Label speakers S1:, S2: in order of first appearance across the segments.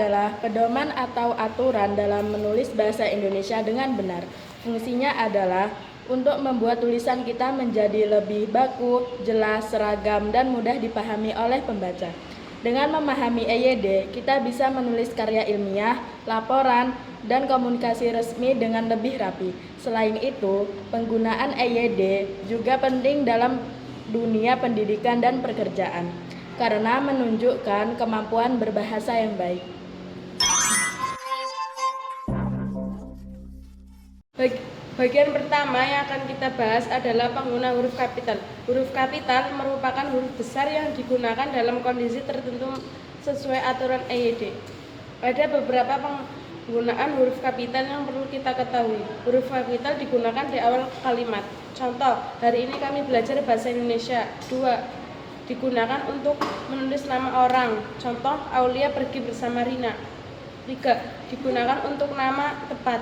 S1: adalah pedoman atau aturan dalam menulis bahasa Indonesia dengan benar. Fungsinya adalah untuk membuat tulisan kita menjadi lebih baku, jelas, seragam, dan mudah dipahami oleh pembaca. Dengan memahami EYD, kita bisa menulis karya ilmiah, laporan, dan komunikasi resmi dengan lebih rapi. Selain itu, penggunaan EYD juga penting dalam dunia pendidikan dan pekerjaan, karena menunjukkan kemampuan berbahasa yang baik.
S2: Bagian pertama yang akan kita bahas adalah pengguna huruf kapital. Huruf kapital merupakan huruf besar yang digunakan dalam kondisi tertentu sesuai aturan EYD. Ada beberapa penggunaan huruf kapital yang perlu kita ketahui. Huruf kapital digunakan di awal kalimat. Contoh, hari ini kami belajar bahasa Indonesia. 2. Digunakan untuk menulis nama orang. Contoh, Aulia pergi bersama Rina. 3. Digunakan untuk nama tempat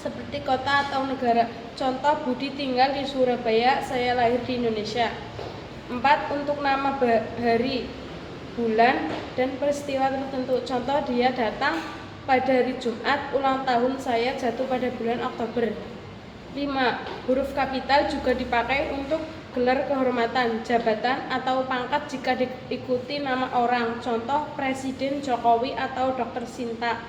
S2: seperti kota atau negara. Contoh, Budi tinggal di Surabaya, saya lahir di Indonesia. 4. Untuk nama hari, bulan, dan peristiwa tertentu. Contoh, dia datang pada hari Jumat, ulang tahun saya jatuh pada bulan Oktober. 5. Huruf kapital juga dipakai untuk gelar kehormatan, jabatan, atau pangkat jika diikuti nama orang. Contoh, Presiden Jokowi atau Dr. Sinta.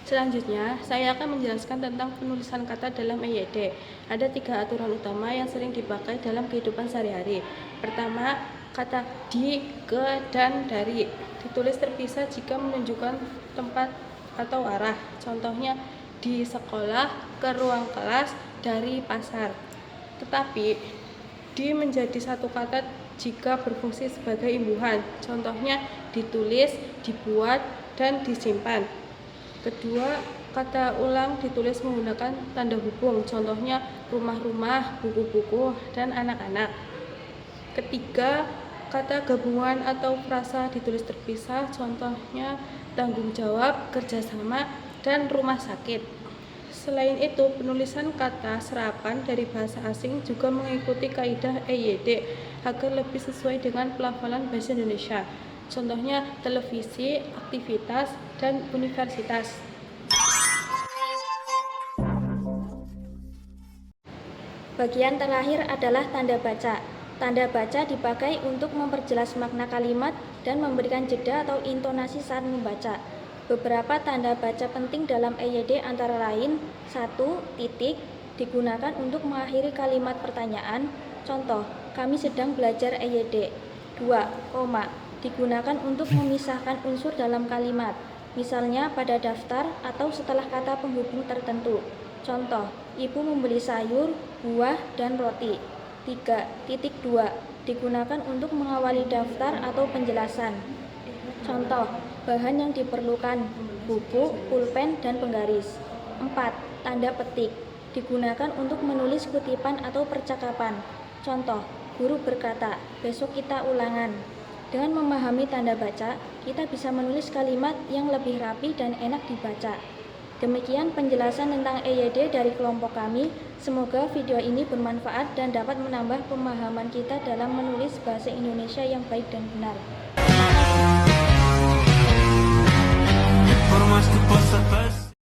S2: Selanjutnya, saya akan menjelaskan tentang penulisan kata dalam EYD. Ada 3 aturan utama yang sering dipakai dalam kehidupan sehari-hari. Pertama, kata di, ke, dan dari ditulis terpisah jika menunjukkan tempat atau arah. Contohnya, di sekolah, ke ruang kelas, dari pasar. Tetapi, di menjadi satu kata jika berfungsi sebagai imbuhan. Contohnya, ditulis, dibuat, dan disimpan. Kedua, kata ulang ditulis menggunakan tanda hubung, contohnya rumah-rumah, buku-buku, dan anak-anak. Ketiga, kata gabungan atau frasa ditulis terpisah, contohnya tanggung jawab, kerjasama, dan rumah sakit. Selain itu, penulisan kata serapan dari bahasa asing juga mengikuti kaidah EYD agar lebih sesuai dengan pelafalan bahasa Indonesia. Contohnya televisi, aktivitas, dan universitas.
S3: Bagian terakhir adalah tanda baca. Tanda baca dipakai untuk memperjelas makna kalimat dan memberikan jeda atau intonasi saat membaca. Beberapa tanda baca penting dalam EYD antara lain: 1. Titik digunakan untuk mengakhiri kalimat pertanyaan. Contoh, kami sedang belajar EYD. 2. Koma digunakan untuk memisahkan unsur dalam kalimat, misalnya pada daftar atau setelah kata penghubung tertentu. Contoh, ibu membeli sayur, buah, dan roti. 3.2 digunakan untuk mengawali daftar atau penjelasan. Contoh, bahan yang diperlukan, buku, pulpen, dan penggaris. 4. Tanda petik digunakan untuk menulis kutipan atau percakapan. Contoh, guru berkata, besok kita ulangan. Dengan memahami tanda baca, kita bisa menulis kalimat yang lebih rapi dan enak dibaca. Demikian penjelasan tentang EYD dari kelompok kami. Semoga video ini bermanfaat dan dapat menambah pemahaman kita dalam menulis bahasa Indonesia yang baik dan benar. Terima kasih.